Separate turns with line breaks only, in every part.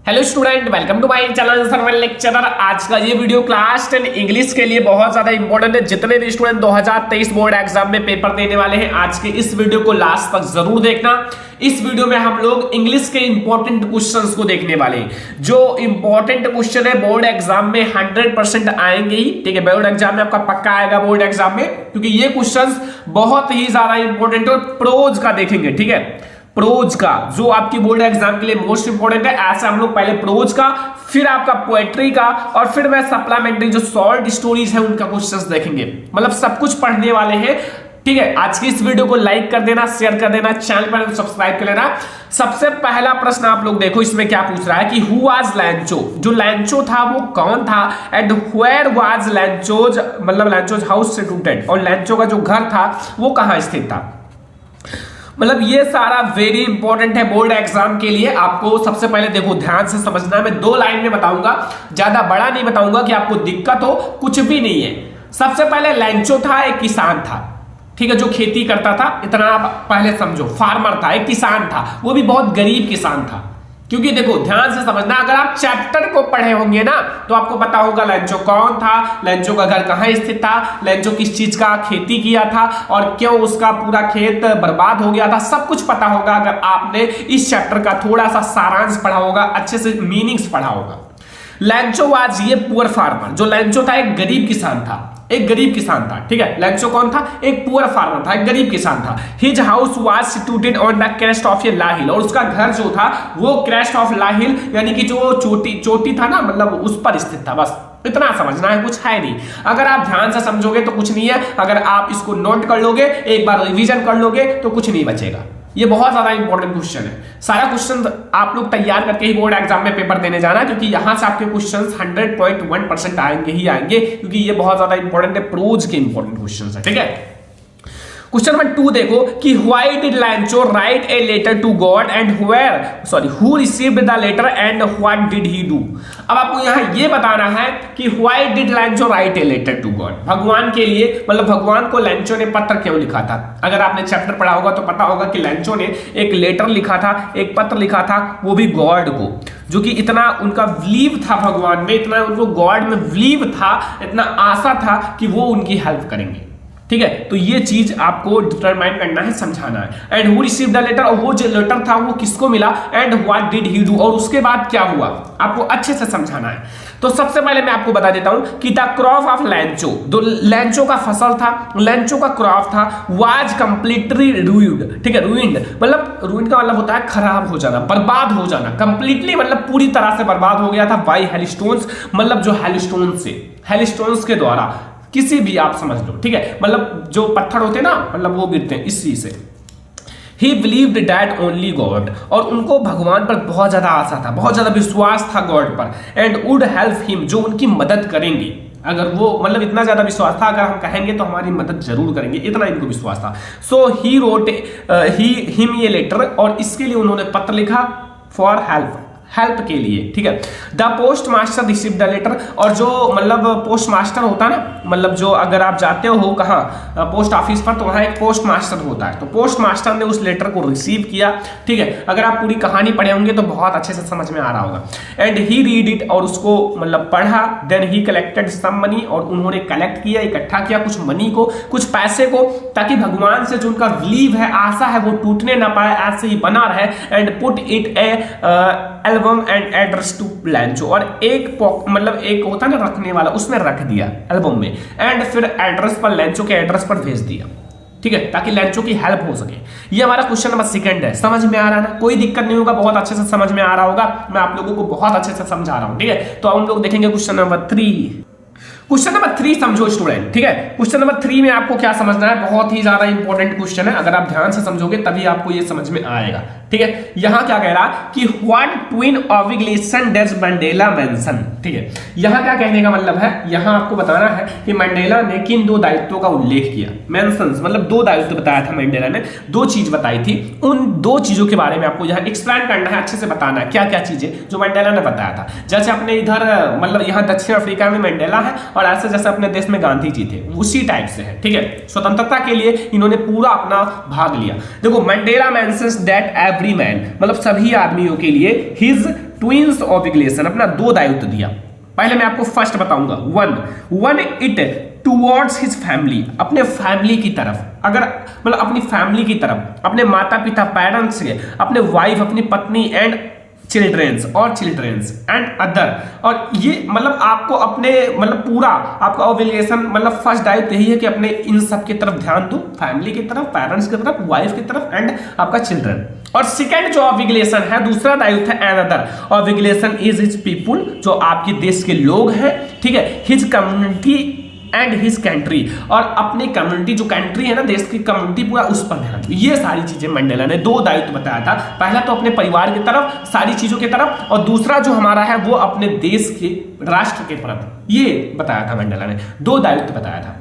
Hello student, welcome to my channel server lecturer. आज का ये वीडियो क्लास 10 इंग्लिश के लिए बहुत ज्यादा इंपॉर्टेंट है। जितने भी स्टूडेंट 2023 बोर्ड एग्जाम में पेपर देने वाले हैं, आज के इस वीडियो को लास्ट तक जरूर देखना। इस वीडियो में हम लोग इंग्लिश के इंपॉर्टेंट क्वेश्चंस को देखने वाले हैं। जो इंपॉर्टेंट क्वेश्चन है बोर्ड एग्जाम में 100% आएंगे ही, ठीक है। बोर्ड एग्जाम में आपका पक्का आएगा बोर्ड एग्जाम में, क्योंकि ये क्वेश्चंस बहुत ही ज्यादा इंपॉर्टेंट है। प्रोज का देखेंगे, ठीक है। प्रोज का जो आपकी बोर्ड एग्जाम के लिए मोस्ट इंपोर्टेंट है, ऐसे हम लोग पहले प्रोज का, फिर आपका पोएट्री का, और फिर मैं सप्लीमेंट्री जो शॉर्ट स्टोरीज है उनका क्वेश्चंस देखेंगे। मतलब सब कुछ पढ़ने वाले हैं, ठीक है। आज की इस वीडियो को लाइक कर देना, शेयर कर देना, चैनल पर सब्सक्राइब कर लेना। सबसे पहला प्रश्न आप लोग देखो, इसमें क्या पूछ रहा है कि हु वाज लैंचो, जो लैंचो था वो कौन था, एंड वेयर वाज लैंचोज, मतलब लैंचोज हाउस सिचुएटेड, और लैंचो का जो घर था वो कहां स्थित था। मतलब ये सारा वेरी इंपॉर्टेंट है बोर्ड एग्जाम के लिए। आपको सबसे पहले देखो ध्यान से समझना है, मैं 2 लाइन में बताऊंगा, ज्यादा बड़ा नहीं बताऊंगा कि आपको दिक्कत हो, कुछ भी नहीं है। सबसे पहले लैंचो था, एक किसान था, ठीक है, जो खेती करता था। इतना आप पहले समझो, फार्मर था, एक किसान था, वो भी बहुत गरीब किसान था। क्योंकि देखो ध्यान से समझना, अगर आप चैप्टर को पढ़े होंगे ना तो आपको पता होगा लैंचो कौन था, लैंचो का घर कहां स्थित था, लैंचो किस चीज का खेती किया था और क्यों उसका पूरा खेत बर्बाद हो गया था, सब कुछ पता होगा अगर आपने इस चैप्टर का थोड़ा सा सारांश पढ़ा होगा, अच्छे से मीनिंग्स पढ़ा होगा। लैंचो वाज ये पुअर फार्मर, जो लैंचो था एक गरीब किसान था, एक गरीब किसान था, ठीक है। लैंचो कौन था, एक पुअर फार्मर था, एक गरीब किसान था। His house was situated on the crest of a la hill, और उसका घर जो था वो क्रेस्ट ऑफ ला हिल, यानी कि जो चोटी था ना, मतलब उस पर स्थित था। बस इतना समझना है, कुछ है नहीं। अगर आप ध्यान से समझोगे तो कुछ नहीं है, अगर आप इसको नोट कर लोगे, एक बार रिवीजन कर लोगे तो कुछ नहीं बचेगा। ये बहुत ज्यादा इंपॉर्टेंट क्वेश्चन है। सारा क्वेश्चन आप लोग तैयार करके ही बोर्ड एग्जाम में पेपर देने जाना, क्योंकि यहां से आपके क्वेश्चंस 100.1% आएंगे ही आएंगे, क्योंकि ये बहुत ज्यादा इंपॉर्टेंट है, प्रोज के इंपॉर्टेंट क्वेश्चंस है, ठीक है। क्वेश्चन नंबर 2 देखो कि why did Lencho write a letter to God and who received the letter and what did he do. अब आपको यहां ये बताना है कि why did Lencho write a letter to God, भगवान के लिए, मतलब भगवान को लैंचो ने पत्र क्यों लिखा था। अगर आपने चैप्टर पढ़ा होगा तो पता होगा कि लैंचो ने एक लेटर लिखा था, एक पत्र लिखा था, वो भी गॉड को, जो कि इतना उनका बिलीव था भगवान में, इतना उनको गॉड में बिलीव था, इतना आशा था कि वो उनकी हेल्प करेंगे, ठीक है। तो ये चीज आपको डिटरमाइन करना है, समझाना है। And who received the letter, और वो जो लेटर था वो किसको मिला, and what did he do, और उसके बाद क्या हुआ, आपको अच्छे से समझाना है। तो सबसे पहले मैं आपको बता देता हूं कि द क्रॉप ऑफ लैंचो, जो लैंचो का फसल था, लैंचो का क्रॉप था, वाज कंप्लीटली रूइंड, ठीक है। रूइंड मतलब, रूइंड का मतलब होता है खराब हो जाना, बर्बाद हो जाना। कंप्लीटली मतलब पूरी तरह से बर्बाद हो गया था बाय हेलस्टोन्स, मतलब जो हेलस्टोन्स के द्वारा, किसी भी आप समझ लो, ठीक है। मतलब जो पत्थर होते हैं ना, मतलब वो गिरते हैं इसी से। He believed that only God, और उनको भगवान पर बहुत ज्यादा आशा था, बहुत ज्यादा विश्वास था गॉड पर, and would help him, जो उनकी मदद करेंगे। अगर वो, मतलब इतना ज्यादा विश्वास था, अगर हम कहेंगे तो हमारी मदद जरूर करेंगे, इतना इनको विश्वास था। So he wrote him ये लेटर, और इसके लिए उन्होंने पत्र लिखा फॉर हेल्प के लिए, ठीक है। The postmaster receive the letter, और जो मतलब पोस्ट मास्टर होता है ना, मतलब जो अगर आप जाते हो कहाँ पोस्ट ऑफिस पर, तो वहाँ एक पोस्ट मास्टर होता है, तो पोस्ट मास्टर ने उस लेटर को रिसीव किया, ठीक है। अगर आप पूरी कहानी पढ़े होंगे तो बहुत अच्छे से समझ में आ रहा होगा। एंड ही रीड इट, और उसको मतलब पढ़ा। Then he collected some money, और उन्होंने कलेक्ट किया, इकट्ठा किया कुछ मनी को, कुछ पैसे को, ताकि भगवान से जो उनका बिलीव है, आशा है, वो टूटने ना पाए, ऐसे ही बना रहे। And put it a album and address to Lencho, और एक मतलब एक होता है ना रखने वाला, उसमें रख दिया एल्बम में, एंड फिर एड्रेस पर, लैंचो के एड्रेस पर भेज दिया, ठीक है, ताकि लैंचो की हेल्प हो सके। ये हमारा क्वेश्चन नंबर 2 है। समझ में आ रहा है ना, कोई दिक्कत नहीं होगा, बहुत अच्छे से समझ में आ रहा होगा, मैं आप लोगों को बहुत अच्छे से समझा रहा हूं, ठीक है। तो हम लोग देखेंगे क्वेश्चन नंबर 3। क्वेश्चन नंबर 3 समझो स्टूडेंट, ठीक है। क्वेश्चन नंबर 3 में आपको क्या समझना है, बहुत ही ज्यादा इंपॉर्टेंट क्वेश्चन है, अगर आप ध्यान से समझोगे तभी आपको ये समझ में आएगा, ठीक है। यहां क्या कह रहा कि what twin obligation does Mandela mention, ठीक है। यहां क्या कहने का मतलब है, यहां आपको बताना है कि मंडेला ने किन 2 दायित्वों का उल्लेख किया। मेंशंस मतलब 2 दायित्व बताया था मंडेला ने, 2 चीज बताई थी, उन 2 चीजों के बारे में आपको यहां एक्सप्लेन करना है, अच्छे से बताना है क्या क्या चीजें जो मंडेला ने बताया था। जैसे अपने इधर मतलब यहां दक्षिण अफ्रीका में मंडेला है, और ऐसे जैसे अपने देश में गांधी जी थे, उसी टाइप से है, ठीक है। स्वतंत्रता के लिए इन्होंने पूरा अपना भाग लिया। देखो Mandela mentions that every man, मतलब सभी आदमियों के लिए, हिज ट्विंस ऑब्लिगेशन, अपना दो दायित्व दिया। पहले मैं आपको फर्स्ट बताऊंगा, one it towards his family, अपने फैमिली की तरफ, अगर मतलब अपनी फैमिली की तरफ, अपने माता पिता पेरेंट्स के, अपने वाइफ, अपनी पत्नी एंड चिल्ड्रेंस एंड अदर। और ये मतलब आपको अपने मतलब पूरा आपका ऑब्लिगेशन मतलब फर्स्ट दायित्व यही है कि अपने इन सब की तरफ ध्यान दो, फैमिली की तरफ, पेरेंट्स की तरफ, वाइफ की तरफ एंड आपका चिल्ड्रन। और सेकंड जो ऑब्लिगेशन है, दूसरा दायित्व है and other obligation is his people, जो आपके देश के लोग हैं, ठीक है, his community and his country, और अपनी कम्युनिटी जो कंट्री है ना, देश की कम्युनिटी, पूरा उस पर ध्यान। ये सारी चीजें मंडेला ने दो दायित्व बताया था। पहला तो अपने परिवार की तरफ, सारी चीजों की तरफ, और दूसरा जो हमारा है वो अपने देश के राष्ट्र के प्रति, ये बताया था मंडेला ने, दो दायित्व बताया था।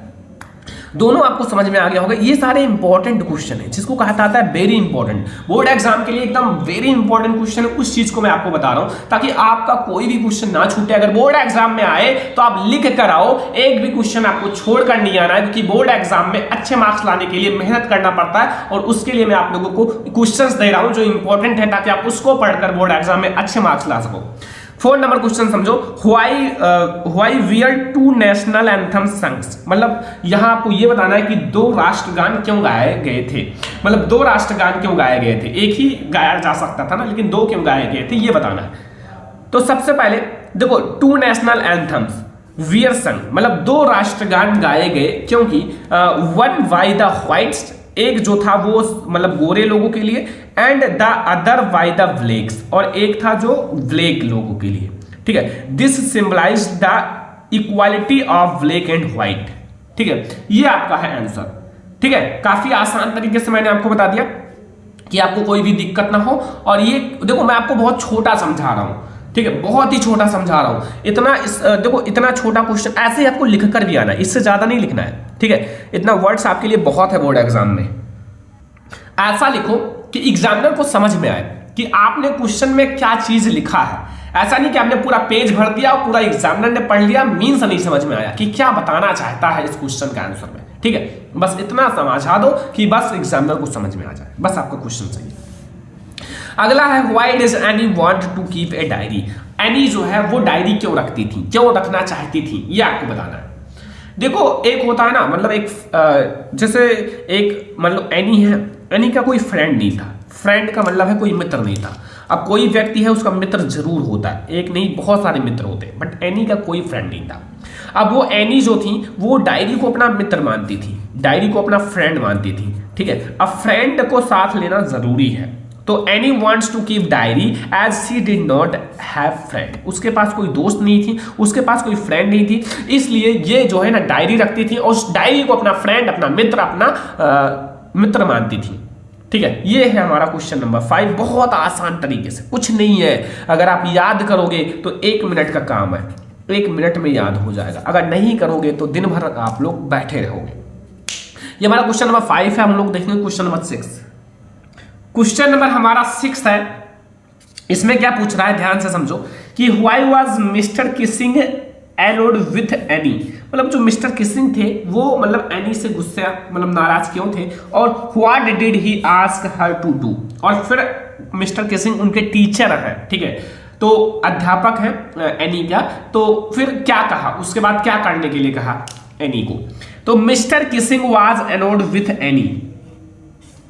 दोनों आपको समझ में आ गया होगा। ये सारे इंपॉर्टेंट क्वेश्चन है, जिसको कहा जाता है वेरी इंपॉर्टेंट, बोर्ड एग्जाम के लिए एकदम वेरी इंपॉर्टेंट क्वेश्चन है। उस चीज को मैं आपको बता रहा हूं ताकि आपका कोई भी क्वेश्चन ना छूटे। अगर बोर्ड एग्जाम में आए तो आप लिख कर आओ, एक भी क्वेश्चन आपको छोड़कर नहीं आना है, क्योंकि बोर्ड एग्जाम में अच्छे मार्क्स लाने के लिए मेहनत करना पड़ता है। और उसके लिए मैं आप लोगों को क्वेश्चन दे रहा हूं जो इंपॉर्टेंट है, ताकि आप उसको पढ़कर बोर्ड एग्जाम में अच्छे मार्क्स ला सको। 4 नंबर क्वेश्चन समझो, why were two national anthem songs, मतलब यहां आपको यह बताना है कि दो राष्ट्रगान क्यों गाए गए थे। मतलब दो राष्ट्रगान क्यों गाए गए थे, एक ही गाया जा सकता था ना, लेकिन दो क्यों गाए गए थे, ये बताना है। तो सबसे पहले देखो, टू नेशनल एंथम्स वियर संग, मतलब दो राष्ट्रगान गाए गए क्योंकि वन बाय द व्हाइट्स, एक जो था वो मतलब गोरे लोगों के लिए, and the other by the blacks, और एक था जो ब्लैक लोगों के लिए, ठीक है। This symbolize the equality of black and white, ठीक है, ये आपका है आंसर, ठीक है। काफी आसान तरीके से मैंने आपको बता दिया कि आपको कोई भी दिक्कत ना हो। और ये देखो, मैं आपको बहुत छोटा समझा रहा हूं, ठीक है, बहुत ही छोटा समझा रहा हूं। देखो इतना छोटा क्वेश्चन ऐसे ही आपको लिख कर भी आना है, इससे ज्यादा नहीं लिखना है, ठीक है। इतना वर्ड्स आपके लिए बहुत है बोर्ड एग्जाम में। ऐसा लिखो कि एग्जामिनर को समझ में आए कि आपने क्वेश्चन में क्या चीज लिखा है। ऐसा नहीं कि आपने पूरा पेज भर दिया और पूरा एग्जामिनर ने पढ़ लिया, मीन्स नहीं समझ में आया कि क्या बताना चाहता है इस क्वेश्चन का आंसर में, ठीक है। बस इतना समझा दो कि बस एग्जामिनर को समझ में आ जाए, बस आपका क्वेश्चन सही है। अगला है, why does Anne want to keep a diary, Anne जो है वो डायरी क्यों रखती थी, क्यों रखना चाहती थी, ये आपको बताना है। देखो एक होता है ना, मतलब एक जैसे एक मतलब एनी है, एनी का कोई फ्रेंड नहीं था, फ्रेंड का मतलब है कोई मित्र नहीं था। अब कोई व्यक्ति है उसका मित्र जरूर होता है, एक नहीं बहुत सारे मित्र होते हैं, बट एनी का कोई फ्रेंड नहीं था। अब वो एनी जो थी वो डायरी को अपना मित्र मानती थी, डायरी को अपना फ्रेंड मानती थी, ठीक है। अब फ्रेंड को साथ लेना जरूरी है, तो Anne wants to keep diary as she did not have friend, उसके पास कोई दोस्त नहीं थी, उसके पास कोई फ्रेंड नहीं थी, इसलिए ये जो है ना डायरी रखती थी और उस डायरी को अपना फ्रेंड, अपना मित्र, अपना मित्र मानती थी, ठीक है। ये है हमारा क्वेश्चन नंबर 5, बहुत आसान तरीके से, कुछ नहीं है। अगर आप याद करोगे तो 1 मिनट का काम है, 1 मिनट में याद हो जाएगा। अगर नहीं करोगे तो दिन भर आप लोग बैठे रहोगे। ये हमारा क्वेश्चन नंबर 5 है। हम लोग देखेंगे क्वेश्चन नंबर 6। क्वेश्चन नंबर हमारा 6 है। इसमें क्या पूछ रहा है, ध्यान से समझो कि why was mister Keesing anode with any, मतलब जो मिस्टर किसिंग थे वो मतलब एनी से गुस्सा मतलब नाराज क्यों थे, और what did he ask her to do, और फिर मिस्टर किसिंग उनके टीचर हैं, ठीक है, तो अध्यापक हैं एनी का, तो फिर क्या कहा, उसके बाद क्या करने के लिए कहा एनी को। तो mister Keesing was anode with any,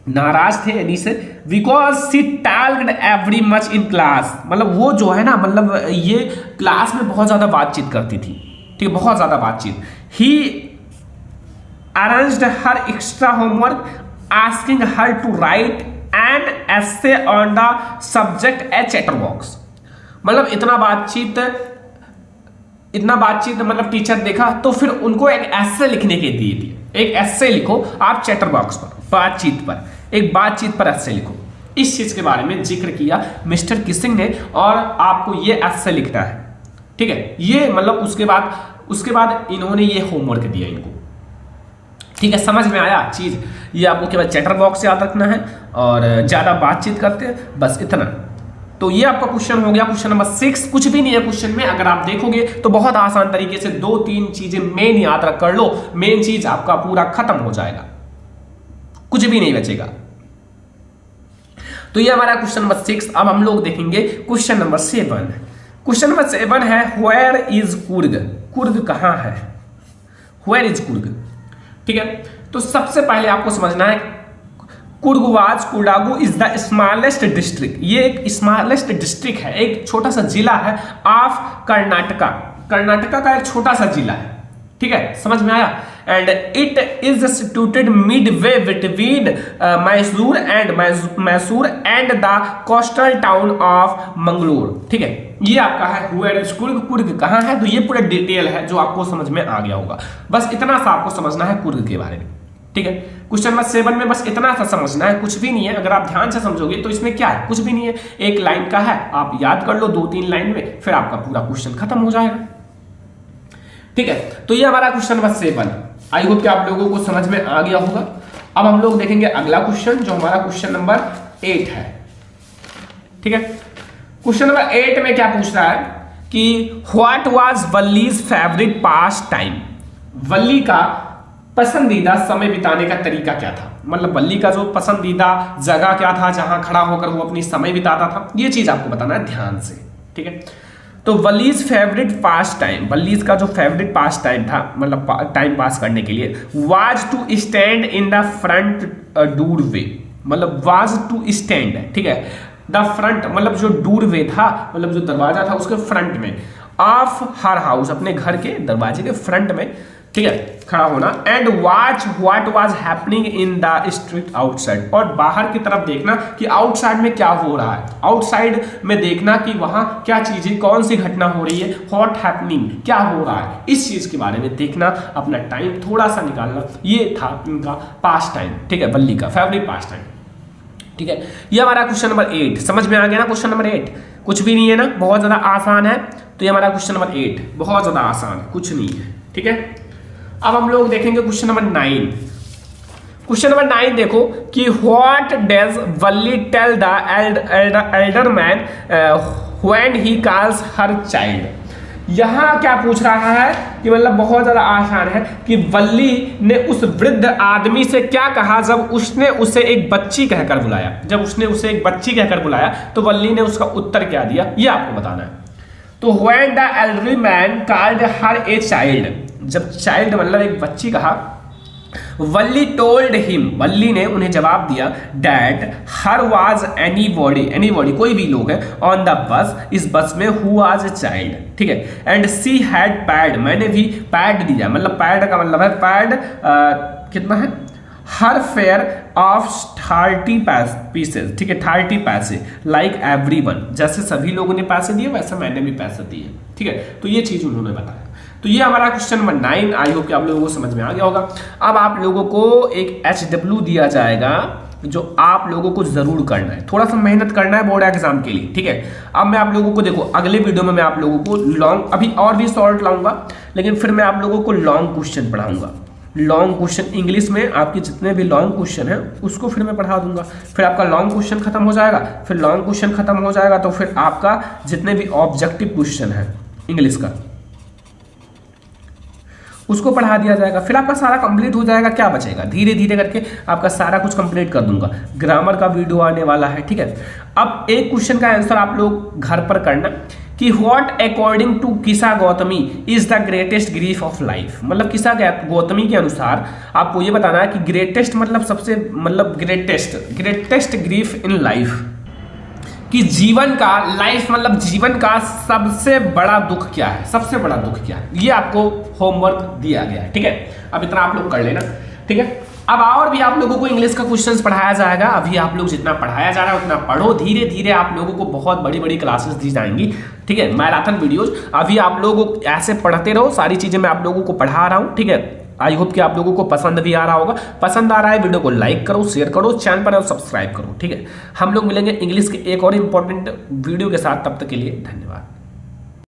नाराज थे एनी से, because she talked every much in class, मतलब वो जो है ना, मतलब ये क्लास में बहुत ज्यादा बातचीत करती थी, ठीक है, बहुत ज्यादा बातचीत। He arranged her extra homework asking her to write an essay on the subject a chatterbox, मतलब इतना बातचीत मतलब टीचर देखा तो फिर उनको एक एसे लिखने के दिए थी, एक एसे लिखो आप चैटर बॉक्स पर, बातचीत पर, एक बातचीत पर एसे लिखो। इस चीज के बारे में जिक्र किया मिस्टर किसिंग ने, और आपको ये एसे लिखना है, ठीक है। ये मतलब उसके बाद इन्होंने ये होमवर्क दिया इनको, ठीक है। समझ में आया चीज, ये आपको केवल चैटर बॉक्स याद रखना है और ज्यादा बातचीत करते हैं, बस इतना। तो ये आपका क्वेश्चन हो गया, क्वेश्चन नंबर 6। कुछ भी नहीं है क्वेश्चन में, अगर आप देखोगे तो बहुत आसान तरीके से 2-3 चीजें मेन याद रख कर लो, मेन चीज आपका पूरा खत्म हो जाएगा, कुछ भी नहीं बचेगा। तो ये हमारा क्वेश्चन नंबर 6। अब हम लोग देखेंगे क्वेश्चन नंबर 7। क्वेश्चन नंबर 7 है व्हेयर इज कुर्ग। कुर्ग कहाँ है? Where is Coorg. ठीक है, तो सबसे पहले आपको समझना है Coorg was Kodagu is the smallest district. ये एक स्मॉलेस्ट डिस्ट्रिक्ट है, एक छोटा सा जिला है ऑफ कर्नाटका। कर्नाटका का एक छोटा सा जिला है। ठीक है, समझ में आया? And it is situated Midway between Mysore and the coastal town of Mangalore. ठीक है, ये आपका है व्हेयर इज कुर्ग। कुर्ग कहाँ है? तो ये पूरा डिटेल है जो आपको समझ में आ गया होगा। बस इतना सा आपको समझना है कुर्ग के बारे में। ठीक है, क्वेश्चन नंबर 7 में बस इतना सा समझना है, कुछ भी नहीं है। अगर आप ध्यान से समझोगे तो इसमें क्या है, कुछ भी नहीं है, एक लाइन का है, आप याद कर लो 2-3 लाइन में, फिर आपका पूरा क्वेश्चन खत्म हो जाएगा। ठीक है, तो ये हमारा क्वेश्चन नंबर 7। आई होप कि आप लोगों को समझ में आ गया होगा। अब हम लोग देखेंगे अगला क्वेश्चन जो हमारा क्वेश्चन नंबर 8 है। ठीक है, क्वेश्चन नंबर 8 में क्या पूछ रहा है कि what was Valli's favourite pastime. Valli का पसंदीदा समय बिताने का तरीका क्या था? मतलब वल्ली का जो पसंदीदा जगह क्या था जहां खड़ा होकर वो अपनी समय बिताता था, ये चीज आपको बताना है ध्यान से। ठीक है, तो वल्लीज फेवरेट पास टाइम, वल्लीज का जो फेवरेट पास टाइम था, मतलब टाइम पास करने के लिए, was to stand in the front doorway. मतलब वाज टू स्टैंड, ठीक है, द फ्रंट मतलब जो डोर वे था, मतलब जो दरवाजा था उसके फ्रंट में, ऑफ हर हाउस, अपने घर के दरवाजे के फ्रंट में, ठीक है, खड़ा होना। And watch what was happening in the street outside, और बाहर की तरफ देखना कि आउटसाइड में क्या हो रहा है। आउटसाइड में देखना कि वहां क्या चीजें, कौन सी घटना हो रही है, व्हाट हैपनिंग, क्या हो रहा है, इस चीज के बारे में देखना, अपना टाइम थोड़ा सा निकालना। ये था इनका पास टाइम। ठीक है, वल्ली का फेवरेट पास टाइम। ठीक है, ये हमारा क्वेश्चन नंबर 8 समझ में आ गया ना। क्वेश्चन नंबर 8 कुछ भी नहीं है ना, बहुत ज्यादा आसान है। तो ये हमारा क्वेश्चन नंबर 8 बहुत ज्यादा आसान है, कुछ नहीं है। ठीक है, अब हम लोग देखेंगे क्वेश्चन नंबर 9। क्वेश्चन नंबर 9 देखो कि what does Valli tell the elder man when he calls her child. यहां क्या पूछ रहा है कि मतलब बहुत ज्यादा आसान है कि वल्ली ने उस वृद्ध आदमी से क्या कहा जब उसने उसे एक बच्ची कहकर बुलाया। जब उसने उसे एक बच्ची कहकर बुलाया तो वल्ली ने उसका उत्तर क्या दिया, ये आपको बताना है। तो when the elder man called her a child, जब चाइल्ड मतलब एक बच्ची कहा, वल्ली टोल्ड हिम, वल्ली ने उन्हें जवाब दिया, डैट हर वाज एनीबॉडी कोई भी लोग है, ऑन द बस, इस बस में, हु वाज ए चाइल्ड। ठीक है, एंड सी हैड पैड, मैंने भी पैड दिया, मतलब पैड का मतलब है पैड कितना है, हर फेयर ऑफ 30 पीसेज। ठीक है, 30 पैसे, लाइक एवरीवन, जैसे सभी लोगों ने पैसे दिए वैसे मैंने भी पैसे दिए। ठीक है, तो ये चीज उन्होंने बताया। तो ये हमारा क्वेश्चन नंबर 9। आई होप कि आप लोगों को समझ में आ गया होगा। अब आप लोगों को एक HW दिया जाएगा जो आप लोगों को जरूर करना है, थोड़ा सा मेहनत करना है बोर्ड एग्जाम के लिए। ठीक है, अब मैं आप लोगों को देखो अगले वीडियो में मैं आप लोगों को लॉन्ग, अभी और भी शॉर्ट लाऊंगा, लेकिन फिर मैं आप लोगों को लॉन्ग क्वेश्चन पढ़ाऊंगा। लॉन्ग क्वेश्चन इंग्लिश में आपके जितने भी लॉन्ग क्वेश्चन हैं उसको फिर मैं पढ़ा दूंगा। फिर आपका लॉन्ग क्वेश्चन खत्म हो जाएगा, फिर लॉन्ग क्वेश्चन खत्म हो जाएगा तो फिर आपका जितने भी ऑब्जेक्टिव क्वेश्चन है इंग्लिश का उसको पढ़ा दिया जाएगा। फिर आपका सारा कंप्लीट हो जाएगा। क्या बचेगा, धीरे धीरे करके आपका सारा कुछ कंप्लीट कर दूंगा। ग्रामर का वीडियो आने वाला है। ठीक है, अब एक क्वेश्चन का आंसर आप लोग घर पर करना कि व्हाट अकॉर्डिंग टू किसा Gautami is the greatest grief of life. मतलब किसा गौतमी के अनुसार आपको ये बताना है कि ग्रेटेस्ट मतलब सबसे, मतलब ग्रेटेस्ट ग्रीफ इन लाइफ, कि जीवन का, लाइफ मतलब जीवन का सबसे बड़ा दुख क्या है, सबसे बड़ा दुख क्या है, ये आपको होमवर्क दिया गया है। ठीक है, अब इतना आप लोग कर लेना। ठीक है, अब और भी आप लोगों को इंग्लिश का क्वेश्चंस पढ़ाया जाएगा। अभी आप लोग जितना पढ़ाया जा रहा है उतना पढ़ो, धीरे धीरे आप लोगों को बहुत बड़ी बड़ी क्लासेस दी जाएंगी। ठीक है, मैराथन वीडियोज, अभी आप लोग ऐसे पढ़ते रहो, सारी चीजें मैं आप लोगों को पढ़ा रहा हूँ। ठीक है, आई होप कि आप लोगों को पसंद भी आ रहा होगा। पसंद आ रहा है वीडियो को लाइक करो, शेयर करो, चैनल पर सब्सक्राइब करो। ठीक है, हम लोग मिलेंगे इंग्लिश के एक और इम्पोर्टेंट वीडियो के साथ, तब तक के लिए धन्यवाद।